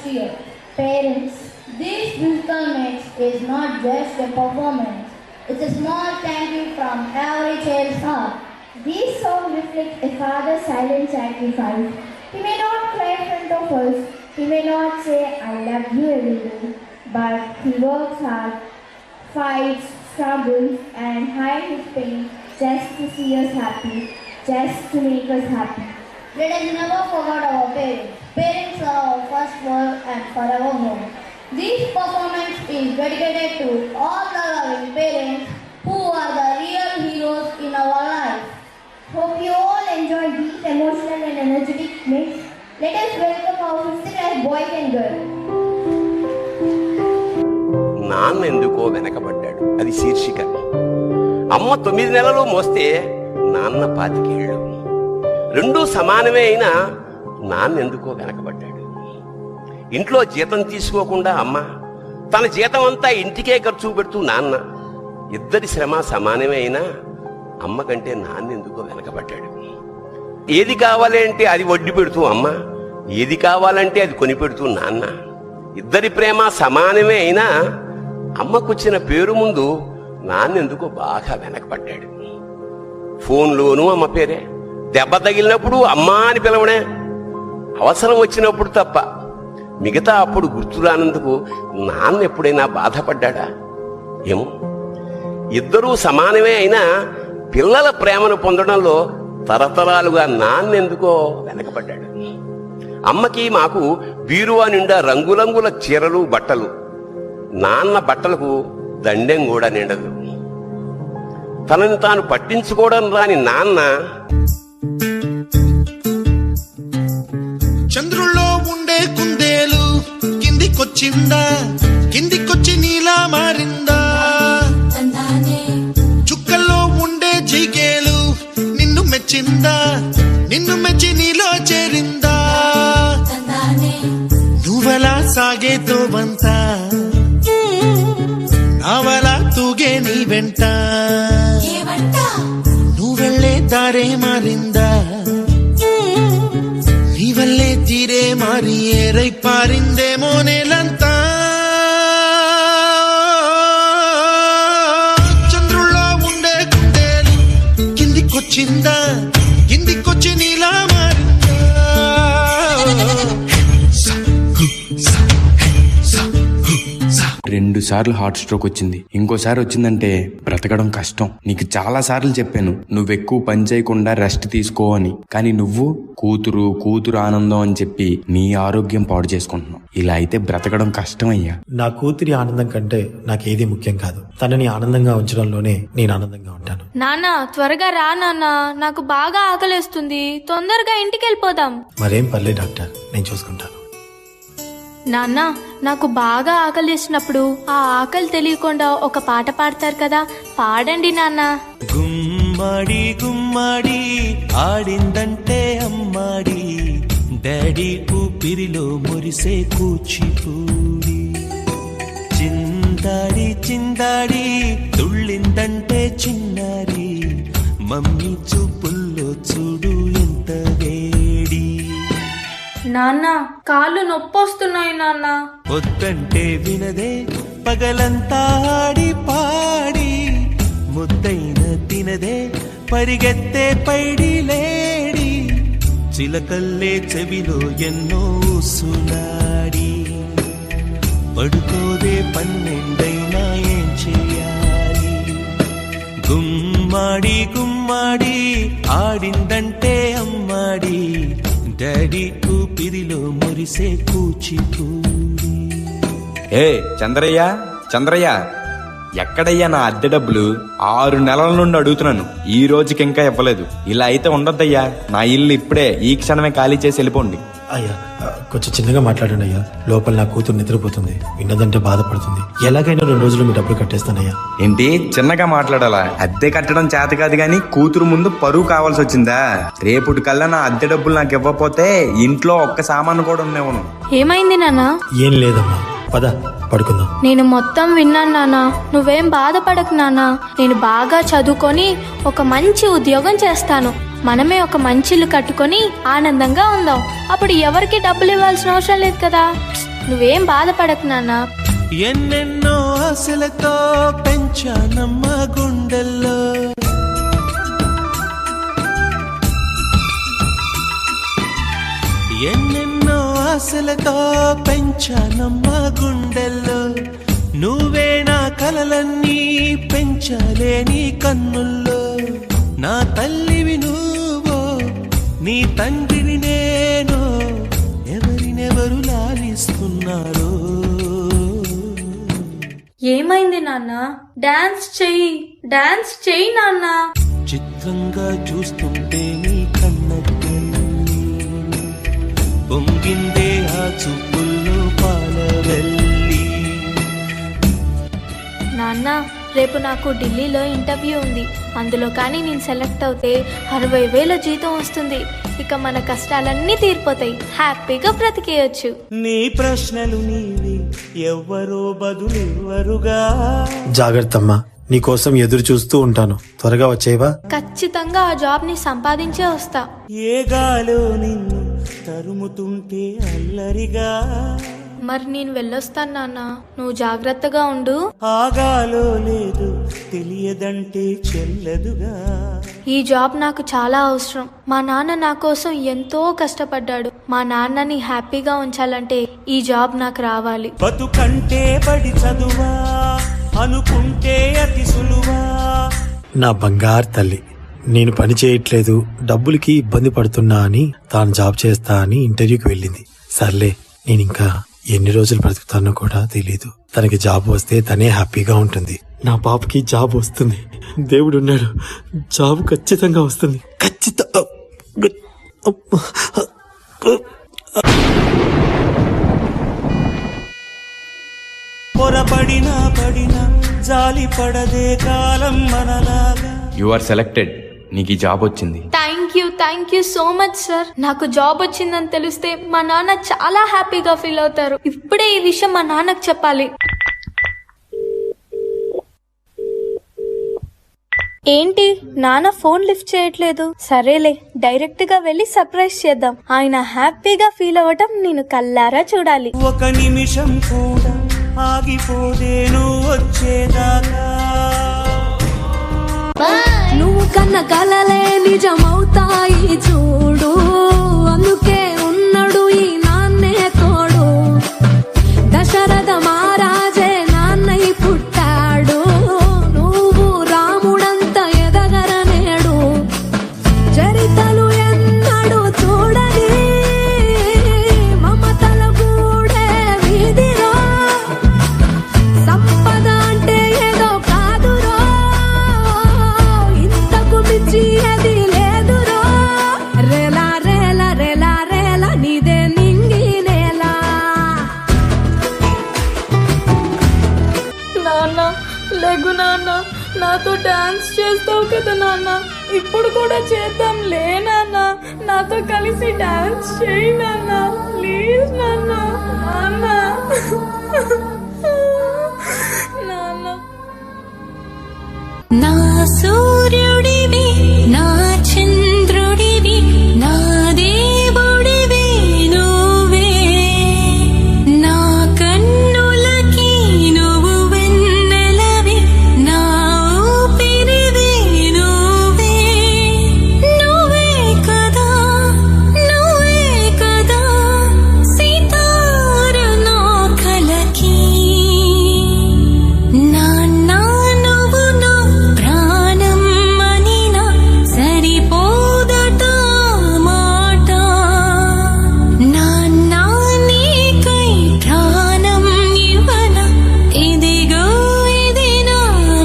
fear. Parents, this musical mix is not just a performance. It's a small thank you from every child's heart. This song reflects a father's silent sacrifice. He may not cry in front of us. He may not say, I love you every day. But he works hard, fights, struggles, and hides his pain just to see us happy, just to make us happy. Let us never forget our parents. Parents are our first world and forever home. This performance is dedicated to all the loving parents who are the real heroes in our lives. Hope you all enjoyed this emotional and energetic mix. Let us welcome our 5th class boys and girls. నాన్న ఎందుకో వెనకబడ్డాడు, అది శీర్షిక. అమ్మ 9 నెలలు మోస్తే నాన్న 25 ఏళ్ళు. రెండూ సమానమే అయినా నాన్న ఎందుకో వెనకబడ్డాడు. ఇంట్లో జీతం తీసుకోకుండా అమ్మ, తన జీతం అంతా ఇంటికే ఖర్చు పెడుతూ నాన్న, ఇద్దరి శ్రమ సమానమే అయినా అమ్మ కంటే నాన్న ఎందుకో వెనకబడ్డాడు. ఏది కావాలి అంటే అది వడ్డీ పెడుతూ అమ్మ, ఏది కావాలంటే అది కొని పెడుతూ నాన్న. ఇద్దరి ప్రేమ సమానమే అయినా అమ్మకొచ్చిన పేరు ముందు నాన్నెందుకో బాగా వెనకబడ్డాడు. ఫోన్లోనూ అమ్మ పేరే, దెబ్బ తగిలినప్పుడు అమ్మా అని పిలవనే, అవసరం వచ్చినప్పుడు తప్ప మిగతా అప్పుడు గుర్తు రానందుకు నాన్న ఎప్పుడైనా బాధపడ్డా? ఏమో. ఇద్దరూ సమానమే అయినా పిల్లల ప్రేమను పొందడంలో తరతరాలుగా నాన్నెందుకో వెనకబడ్డాడు. అమ్మకి మాకు బీరువా నిండా రంగురంగుల చీరలు బట్టలు, నాన్న బట్టలకు దండెం కూడా నిండదు. తనని తాను పట్టించుకోవడం రాని నాన్న చంద్రుల్లో ఉండే కుందేలు కిందికొచ్చిందా, కిందికొచ్చి నీలా మారిందా? చుక్కల్లో ఉండే జిగేలు నిన్ను మెచ్చిందా, నిన్ను మెచ్చి నీలో చేరిందా? నువ్వలా సాగేతో వంతా, నావలా తూగే నీ వెంట, నువ్వెళ్ళే దారే మారిందా, నీ వల్లే తీరే మారి ఏరై పారిందేమో నేలంతా. చంద్రుల్లో ఉండే కుందేలు కిందికొచ్చిందా, కిందికొచ్చి నీలా మారిందా? 2 సార్లు హార్ట్ స్ట్రోక్ వచ్చింది. ఇంకోసారి వచ్చిందంటే బ్రతకడం కష్టం. నీకు చాలా సార్లు చెప్పాను నువ్వెక్కువ పని చేయకుండా రెస్ట్ తీసుకో అని. కానీ నువ్వు కూతురు ఆనందం అని చెప్పి నీ ఆరోగ్యం పాడు చేసుకుంటున్నావు. ఇలా అయితే బ్రతకడం కష్టం అయ్యా. నా కూతురి ఆనందం కంటే నాకేది ముఖ్యం కాదు. తనని ఆనందంగా ఉంచడంలోనే నేను ఆనందంగా ఉంటాను. నాన్న త్వరగా రా నాన్న, నాకు బాగా ఆకలేస్తుంది. తొందరగా ఇంటికి వెళ్ళిపోదాం. మరేం పర్లేదు డాక్టర్, నేను చూసుకుంటాను. నాన్న, నాకు బాగా ఆకలిసినప్పుడు ఆ ఆకలి తెలియకుండా ఒక పాట పాడతారు కదా, పాడండి నాన్న. గుమ్మడి గుమ్మడి ఆడిందంటే అమ్మాడి, డాడీ ఊపిరిలో మురిసే కూచిపూడి. చిందాడి చిందాడి తుళ్ళిందంటే చిన్నారి, మమ్మీ చూపుల్లో చూడు ఎంత వేడి. నాన్న, కాళ్ళు నొప్పొస్తున్నాయి నాన్న. వద్దంటే వినదే పగలంతా ఆడి పాడి, ముద్దైన తినదే పరిగెత్తే పైడి లేడి. చిలకల్లే చెవిలో ఎన్నో సునాడి, పడుకోదే 12 ఏం చెయ్యాలి? గుమ్మాడి గుమ్మాడి ఆడిందంటే అమ్మాడి, డాడీ ఊపిరిలో మురిసే కూచిపూడి. చంద్రయ్య ఎక్కడయ్యా నా అద్దె డబ్బులు? 6 నెలల నుండి అడుగుతున్నాను, ఈ రోజుకి ఇంకా ఇవ్వలేదు. ఇలా అయితే ఉండొద్దయ్యా. నా ఇల్లు ఇప్పుడే ఈ క్షణమే ఖాళీ చేసి వెళ్ళిపోండి. అయ్యా కొంచెం చిన్నగా మాట్లాడండి అయ్యా. లోపల నా కూతురు నిద్రపోతుంది, విన్నదంటే బాధపడుతుంది. ఎలాగైనా 2 రోజులు మీ డబ్బులు కట్టేస్తానయ్యా. ఏంటి చిన్నగా మాట్లాడాలా? అద్దె కట్టడం చేత కాదు గాని కూతురు ముందు పరువు కావాల్సి వచ్చిందా? రేపుటి కల్లా నా అద్దె డబ్బులు నాకు ఇవ్వకపోతే ఇంట్లో ఒక్క సామాను కూడా ఉండేవను. ఏమైంది నాన్న? ఏం లేదమ్మా, పద పడుకుందాం. నేను మొత్తం విన్నాను నాన్న, నువ్వేం బాధపడకు నాన్న. నేను బాగా చదువుకొని ఒక మంచి ఉద్యోగం చేస్తాను. మనమే ఒక మంచి ఇల్లు కట్టుకొని ఆనందంగా ఉందాం. అప్పుడు ఎవరికి డబ్బులు ఇవ్వాల్సిన అవసరం లేదు కదా. నువ్వేం బాధపడకు నాన్న. ఎన్నెన్నో ఆశలతో పెంచానమ్మ గుండెల్లో, ఎన్నెన్నో ఆశలతో పెంచానమ్మ గుండెల్లో, నువ్వే నా కలలన్నీ పెంచాలే నీ కన్నుల్లో. నా తల్లివి నువ్వో, నీ తండ్రిని నేను, ఎవరినెవరు లాలిస్తున్నారో. ఏమైంది నాన్న? డాన్స్ చెయ్యి నాన్న. చిత్రంగా చూస్తుంటే నీ కన్నట్టు పొంగిందే ఆ చూపుల్లో పాలవెల్లి. నాన్న, రేపు నాకు ఢిల్లీలో ఇంటర్వ్యూ ఉంది. అందులో కానీ నేను సెలెక్ట్ అవుతే 60,000 జీతం వస్తుంది. ఇక మన కష్టాలన్నీ తీరిపోతాయి, హ్యాపీగా బ్రతికేయచ్చు. నీ ప్రశ్నలు నీవి, ఎవ్వరో బదులెవ్వరుగా. జాగ్రత్తమ్మా, నీకోసం ఎదురు చూస్తూ ఉంటాను. త్వరగా వచ్చేవా? ఖచ్చితంగా ఆ జాబ్ ని సంపాదించే వస్తా. ఏ గాలో నిన్ను తరుముతుంటే అల్లరిగా. మరి నేను వెళ్ళొస్తాను నాన్న, నువ్వు జాగ్రత్తగా ఉండు. ఆగాలో లేదు తెలియదంటే చెల్లదుగా. ఈ జాబ్ నాకు చాలా అవసరం. మా నాన్న నా కోసం ఎంతో కష్టపడ్డాడు. మా నాన్నని హ్యాపీగా ఉంచాలంటే ఈ జాబ్ నాకు రావాలి. బతుకంటే బడి చదువా అనుకుంటే అతి సులువా. నా బంగారు తల్లి, నేను పని చేయట్లేదు, డబ్బులకి ఇబ్బంది పడుతున్నా అని తాను జాబ్ చేస్తా అని ఇంటర్వ్యూకి వెళ్ళింది. సర్లే, నేను ఇంకా ఎన్ని రోజులు బ్రతుకుతానో కూడా తెలీదు. తనకి జాబ్ వస్తే తనే హ్యాపీగా ఉంటుంది. నా పాపకి జాబ్ వస్తుంది, దేవుడున్నాడు, జాబ్ ఖచ్చితంగా వస్తుంది. పొరపడినా పడినా జాలి పడదే కాలం మనలాగా. You are selected. నీకు ఈ జాబ్ వచ్చింది. Thank you so much sir. నాకు జాబ్ వచ్చిందని తెలిస్తే మా నాన్న చాలా హ్యాపీగా ఫీల్ అవుతారు. ఇప్పుడే ఈ విషయం మా నాన్నకు చెప్పాలి. ఏంటి నాన్న ఫోన్ లిఫ్ట్ చేయట్లేదు? సరేలే, డైరెక్ట్ గా వెళ్ళి సర్ప్రైజ్ చేద్దాం. ఆయన హ్యాపీగా ఫీల్ అవ్వటం నేను కల్లారా చూడాలి. ఒక నిమిషం కూడా ఆగిపోదే నువ్వు వచ్చేదాకా. నువ్వు కన్న కలలే నిజమవుతాయి చూడు, అందుకే ఉన్నాడు ఈ నాన్నే తోడు. దశరథ మహారాజే నాన్నై పుట్టాడు, నువ్వు రాముడంత ఎదగరనేడు. చరితలు ఎన్నడు చూడని మమతల గూడే వీధిలో, సంపద అంటే ఏదో కాదురో, ఇంతకు మించి అది లేదురో. రేలా రేలా రేలా రేలా నీదే నింగి నేలా. నాన్న లేగు నాన్న, నాతో డాన్స్ చేస్తావు కదా నాన్న, ఇప్పుడు కూడా చేద్దాం లే నాన్న. నాతో కలిసి డాన్స్ చేయి నాన్న, ప్లీజ్ నాన్న. నాన్న నా సూర్యుడివి, నా చంద్రుడివి, నా దేవుడివి నువ్వే. నా కన్నులకి నువ్వు వెన్నెలవి, నా ఊపిరివి నువ్వే. నువ్వే కదా సితార నా కలకి. నాన్న నువ్వు నా ప్రాణం అనినా సరిపోదట మాట. నాన్న నీకై ప్రాణం ఇవ్వన, ఇదిగో ఇది నా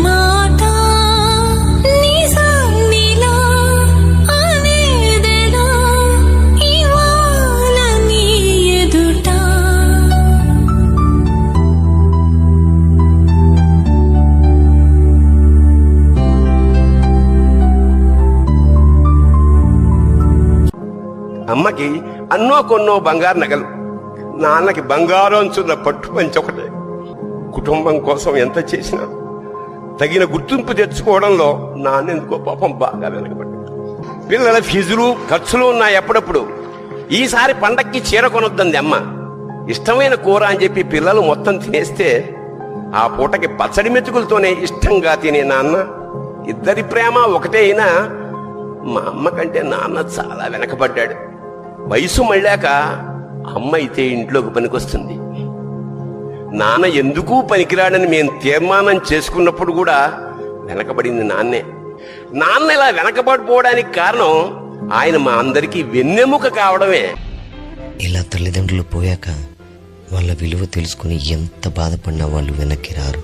మాట. నిజానిలా అనేదెలా ఇవాళ నీ ఎదుట. అమ్మకి అన్నో కొన్నో బంగారు నగలు, నాన్నకి బంగారం అంచున్న పట్టు పంచి ఒకటే. కుటుంబం కోసం ఎంత చేసినా తగిన గుర్తింపు తెచ్చుకోవడంలో నాన్నెందుకో పాపం బాగా వెనకబడ్డాడు. పిల్లల ఫీజులు ఖర్చులు ఉన్నాయి. ఎప్పుడప్పుడు ఈసారి పండక్కి చీర కొనొద్దంది అమ్మ. ఇష్టమైన కూర అని చెప్పి పిల్లలు మొత్తం తినేస్తే ఆ పూటకి పచ్చడి మెతుకులతోనే ఇష్టంగా తినే నాన్న, ఇద్దరి ప్రేమ ఒకటే అయినా మా అమ్మ కంటే నాన్న చాలా వెనకబడ్డాడు. వయసు మళ్ళాక అమ్మ అయితే ఇంట్లోకి పనికొస్తుంది. నాన్న ఎందుకు పనికిరాడని మేం తీర్మానం చేసుకున్నప్పుడు కూడా వెనకబడింది నాన్నే. నాన్న ఇలా వెనకబడిపోవడానికి కారణం ఆయన మా అందరికీ వెన్నెముక కావడమే. ఇలా తల్లిదండ్రులు పోయాక వాళ్ళ విలువ తెలుసుకుని ఎంత బాధపడినా వాళ్ళు వెనక్కి రారు.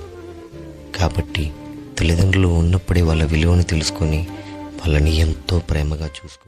కాబట్టి తల్లిదండ్రులు ఉన్నప్పుడే వాళ్ళ విలువను తెలుసుకొని వాళ్ళని ఎంతో ప్రేమగా చూసుకో.